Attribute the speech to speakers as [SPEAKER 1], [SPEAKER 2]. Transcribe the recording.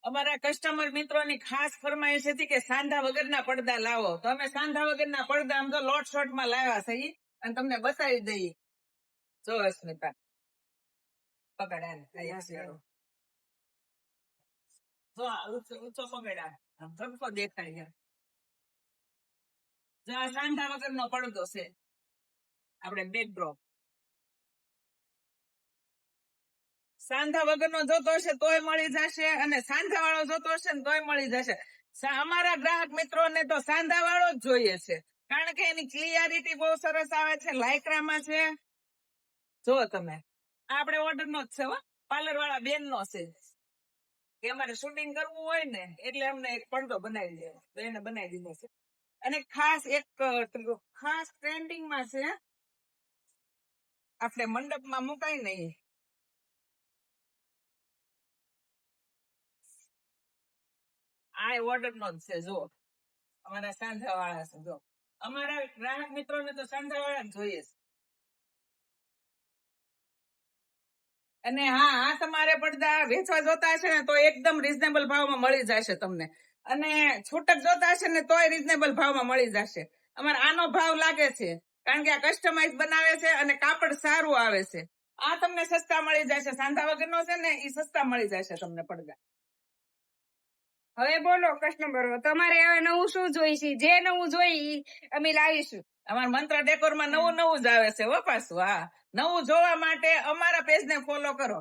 [SPEAKER 1] અમારા કસ્ટમર મિત્રોની ખાસ ફરમાઈશ હતી કે સાંધા વગરના પડદા લાવો, તો અમે સાંધા વગરના પડદા આમ તો લોટ શોટ માં લાવ્યા છે ઈ, અને તમને બતાવી દઈએ. જો અસ્મિતા પકડ, જો ઊંચો પકડ, આમ ઝટકો દેખાય. જો આ સાંધા વગરનો પડદો છે, આપણે બેકડ્રોપ. સાંધા વગરનો જોતો હશે તોય મળી જશે, અને સાંધા વાળો જોતો હશે ને તોય મળી જશે. અમારા ગ્રાહક મિત્રોને તો સાંધા વાળો જ જોઈએ છે, કારણ કે એની ક્લિયરિટી બહુ સરસ આવે છે, લાયક્રામાં છે. જો તમે આપણે ઓર્ડર નો જ છે, પાર્લર વાળા બેન નો છે કે અમારે શૂટિંગ કરવું હોય ને એટલે અમને એક પડદો બનાવી દેવો, તો એને બનાવી દીધો છે. અને ખાસ એક ખાસ ટ્રેન્ડિંગમાં છે, આપણે મંડપમાં મુકાય નહીં. આ ઓર્ડર નો જ છે. જો અમારા સાંધા વાળા છે, જો અમારા ગ્રાહક મિત્રોને તો સાંધા વાળા જ જોઈએ છે. અને હા, આ તમારે પડદા વેચવા જોતા હશે ને તો એકદમ રીઝનેબલ ભાવમાં મળી જશે તમને, અને છૂટક જોતા હશે ને તોય રીઝનેબલ ભાવમાં મળી જશે. અમારે આનો ભાવ લાગે છે કારણ કે આ કસ્ટમાઇઝ બનાવે છે અને કાપડ સારું આવે છે. આ તમને સસ્તા મળી જશે, સાંધા વગરનો છે ને એ સસ્તા મળી જશે તમને પડદા.
[SPEAKER 2] હવે બોલો કસ્ટમરો, તમારે હવે નવું શું જોઈશે? જે નવું જોઈ અમે લાવીશું.
[SPEAKER 1] અમારા મંત્ર ડેકોરમાં નવું જ આવે છે હો પાછું. હા, નવું જોવા માટે અમારા પેજને ફોલો કરો.